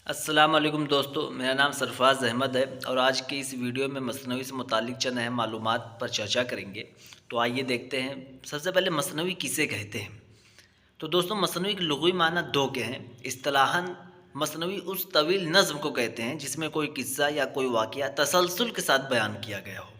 السلام علیکم دوستو، میرا نام سرفراز احمد ہے اور آج کی اس ویڈیو میں مثنوی سے متعلق چند اہم معلومات پر چرچا کریں گے۔ تو آئیے دیکھتے ہیں۔ سب سے پہلے مثنوی کسے کہتے ہیں؟ تو دوستو، مثنوی کے لغوی معنی دو کے ہیں۔ اصطلاحاً مثنوی اس طویل نظم کو کہتے ہیں جس میں کوئی قصہ یا کوئی واقعہ تسلسل کے ساتھ بیان کیا گیا ہو۔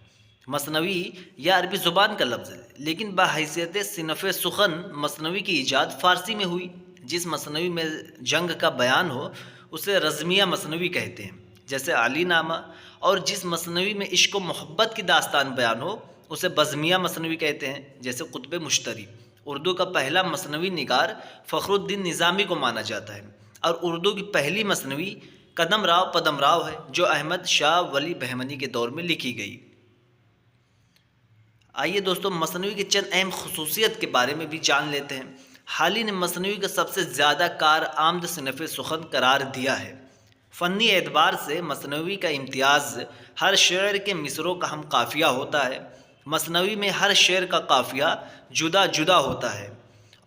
مثنوی یا عربی زبان کا لفظ ہے، لیکن بحیثیت صنف سخن مثنوی کی ایجاد فارسی میں ہوئی۔ جس مثنوی میں جنگ کا بیان ہو اسے رزمیہ مثنوی کہتے ہیں، جیسے علی نامہ، اور جس مثنوی میں عشق و محبت کی داستان بیان ہو اسے بزمیہ مثنوی کہتے ہیں، جیسے قطب مشتری۔ اردو کا پہلا مثنوی نگار فخر الدین نظامی کو مانا جاتا ہے، اور اردو کی پہلی مثنوی قدم راؤ پدم راؤ ہے جو احمد شاہ ولی بہمنی کے دور میں لکھی گئی۔ آئیے دوستو، مثنوی کے چند اہم خصوصیت کے بارے میں بھی جان لیتے ہیں۔ حالی نے مثنوی کو سب سے زیادہ کارآمد صنف سخن قرار دیا ہے۔ فنی اعتبار سے مثنوی کا امتیاز ہر شعر کے مصرعوں کا ہم قافیہ ہوتا ہے۔ مثنوی میں ہر شعر کا قافیہ جدا جدا ہوتا ہے،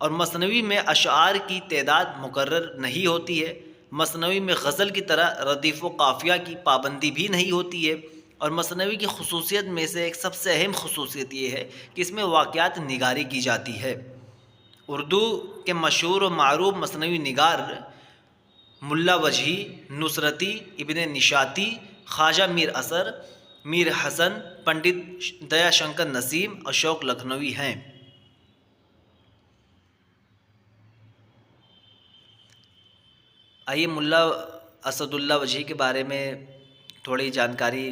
اور مثنوی میں اشعار کی تعداد مقرر نہیں ہوتی ہے۔ مثنوی میں غزل کی طرح ردیف و قافیہ کی پابندی بھی نہیں ہوتی ہے، اور مثنوی کی خصوصیت میں سے ایک سب سے اہم خصوصیت یہ ہے کہ اس میں واقعات نگاری کی جاتی ہے۔ اردو کے مشہور و معروف مثنوی نگار ملا وجہی، نصرتی، ابن نشاطی، خواجہ میر اثر، میر حسن، پنڈت دیا شنکر نسیم اور شوق لکھنوی ہیں۔ آئیے ملا اسد اللہ وجہی کے بارے میں تھوڑی جانکاری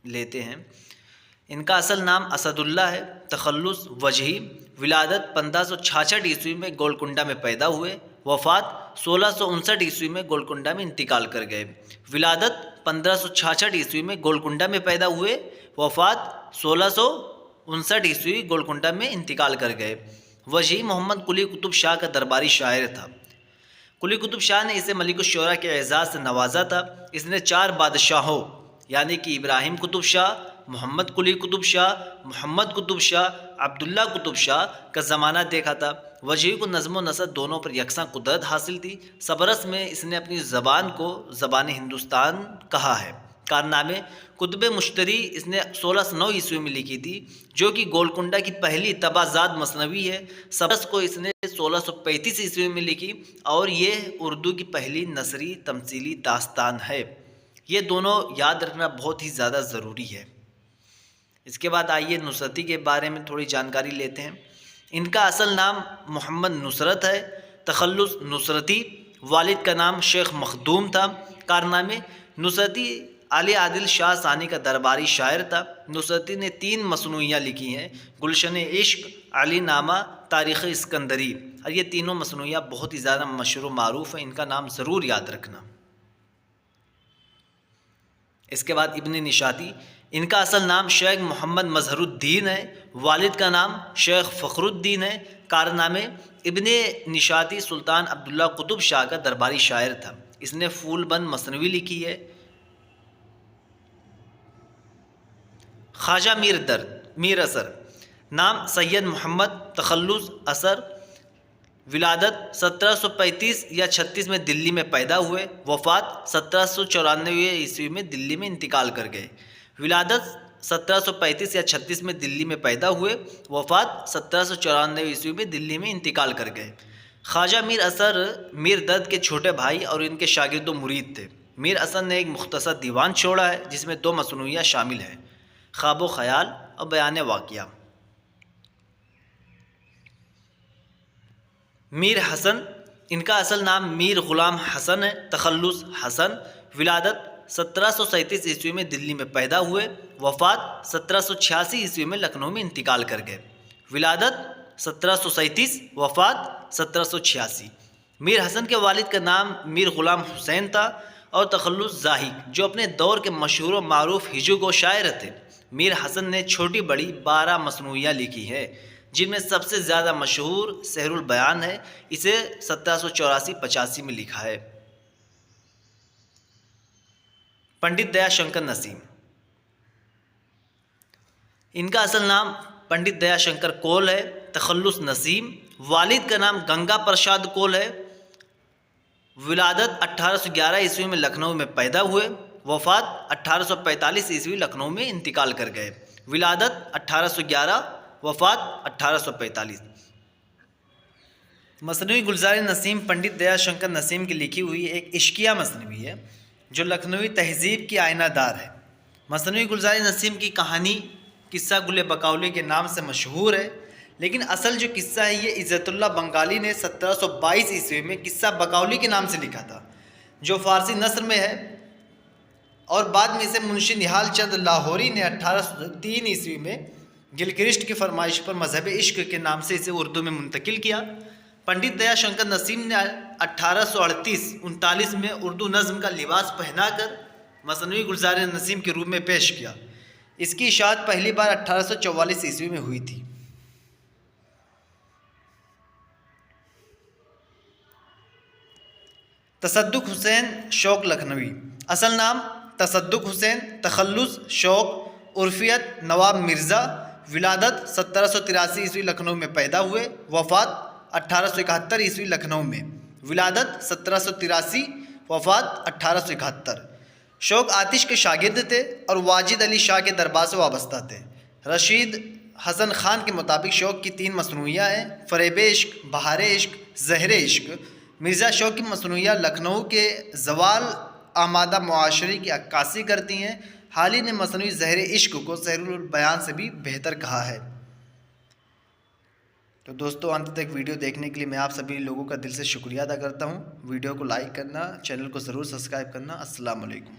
لیتے ہیں۔ ان کا اصل نام اسد اللہ ہے، تخلص وجہی۔ ولادت 1566 عیسوی میں گولکنڈہ میں پیدا ہوئے، وفات 1659 عیسوی میں گولکنڈہ میں انتقال کر گئے۔ ولادت 1566 عیسوی میں گولکنڈہ میں پیدا ہوئے، وفات 1659 عیسوی گولکنڈہ میں انتقال کر گئے۔ وجہی محمد قلی قطب شاہ کا درباری شاعر تھا۔ قلی قطب شاہ نے اسے ملک الشعراء کے اعزاز سے نوازا تھا۔ اس نے 4 بادشاہوں یعنی کہ ابراہیم قطب شاہ، محمد قلی قطب شاہ، محمد قطب شاہ، عبداللہ قطب شاہ کا زمانہ دیکھا تھا۔ وجہی کو نظم و نثر دونوں پر یکساں قدرت حاصل تھی۔ سبرس میں اس نے اپنی زبان کو زبان ہندوستان کہا ہے۔ کارنامے: قطب مشتری اس نے 1609 عیسوی میں لکھی تھی، جو کہ گولکنڈہ کی پہلی طبعزاد مثنوی ہے۔ سبرس کو اس نے 1635 عیسوی میں لکھی، اور یہ اردو کی پہلی نثری تمثیلی داستان ہے۔ یہ دونوں یاد رکھنا بہت ہی زیادہ ضروری ہے۔ اس کے بعد آئیے نصرتی کے بارے میں تھوڑی جانکاری لیتے ہیں۔ ان کا اصل نام محمد نصرت ہے، تخلص نصرتی۔ والد کا نام شیخ مخدوم تھا۔ کارنامے: نصرتی علی عادل شاہ ثانی کا درباری شاعر تھا۔ نصرتی نے 3 مثنویاں لکھی ہیں: گلشن عشق، علی نامہ، تاریخ اسکندری، اور یہ تینوں مثنویاں بہت ہی زیادہ مشہور و معروف ہیں۔ ان کا نام ضرور یاد رکھنا۔ اس کے بعد ابن نشاطی۔ ان کا اصل نام شیخ محمد مظہر الدین ہے۔ والد کا نام شیخ فخر الدین ہے۔ کارنامے: ابن نشاطی سلطان عبداللہ قطب شاہ کا درباری شاعر تھا۔ اس نے پھول بند مثنوی لکھی ہے۔ خواجہ میر اثر۔ نام سید محمد، تخلص اثر۔ ولادت 1735 یا 36 میں دلی میں پیدا ہوئے، وفات 1794 عیسوی میں دلی میں انتقال کر گئے۔ ولادت 1735 یا 36 میں دلی میں پیدا ہوئے، وفات 1794 عیسوی میں دلی میں انتقال کر گئے۔ خواجہ میر اثر میر درد کے چھوٹے بھائی اور ان کے شاگرد و مرید تھے۔ میر اثر نے ایک مختصر دیوان چھوڑا ہے جس میں 2 مثنویاں شامل ہیں: خواب و خیال اور بیان واقعہ۔ میر حسن۔ ان کا اصل نام میر غلام حسن ہے، تخلص حسن۔ ولادت 1737 عیسوی میں دلی میں پیدا ہوئے، وفات 1786 عیسوی میں لکھنؤ میں انتقال کر گئے۔ ولادت 1737، وفات 1786۔ میر حسن کے والد کا نام میر غلام حسین تھا اور تخلص زاہد، جو اپنے دور کے مشہور و معروف ہجو گو شاعر تھے۔ میر حسن نے چھوٹی بڑی 12 مثنویاں لکھی ہیں، جن میں سب سے زیادہ مشہور سحر البیان ہے۔ اسے 1784-85 میں لکھا ہے۔ پنڈت دیا شنکر نسیم۔ ان کا اصل نام پنڈت دیا شنکر کول ہے، تخلص نسیم۔ والد کا نام گنگا پرساد کول ہے، ولادت 1811 عیسوی میں لکھنؤ میں پیدا ہوئے، وفات 1845 عیسوی لکھنؤ میں انتقال کر گئے۔ ولادت 1811، وفات 1845۔ مثنوی گلزار نسیم پنڈت دیا شنکر نسیم کی لکھی ہوئی ایک عشقیہ مثنوی ہے جو لکھنوی تہذیب کی آئینہ دار ہے۔ مثنوی گلزار نسیم کی کہانی قصہ گل بقولی کے نام سے مشہور ہے، لیکن اصل جو قصہ ہے یہ عزت اللہ بنگالی نے 1722 عیسوی میں قصہ بقولی کے نام سے لکھا تھا، جو فارسی نثر میں ہے، اور بعد میں اسے منشی نہال چند لاہوری نے 1803 عیسوی میں گلکرسٹ کی فرمائش پر مذہب عشق کے نام سے اسے اردو میں منتقل کیا۔ پنڈت دیا شنکر نسیم نے 1838-39 میں اردو نظم کا لباس پہنا کر مثنوی گلزار نسیم کے روپ میں پیش کیا۔ اس کی اشاعت پہلی بار 1844 عیسوی میں ہوئی تھی۔ تصدق حسین شوق لکھنوی، اصل نام تصدق حسین، تخلص شوق، عرفیت نواب مرزا، ولادت 1783 عیسوی لکھنؤ میں پیدا ہوئے، وفات 1871 عیسوی لکھنؤ میں، ولادت 1783، وفات 1871۔ شوق آتش کے شاگرد تھے اور واجد علی شاہ کے دربار سے وابستہ تھے۔ رشید حسن خان کے مطابق شوق کی 3 مثنویاں ہیں: فریب عشق، بہار عشق، زہر عشق۔ مرزا شوق کی مثنویاں لکھنؤ کے زوال آمادہ معاشرے کی عکاسی کرتی ہیں۔ حالی نے مثنوی زہر عشق کو سحر البیان سے بھی بہتر کہا ہے۔ تو دوستو، انت تک ویڈیو دیکھنے کے لیے میں آپ سبھی لوگوں کا دل سے شکریہ ادا کرتا ہوں۔ ویڈیو کو لائک کرنا، چینل کو ضرور سبسکرائب کرنا۔ السلام علیکم۔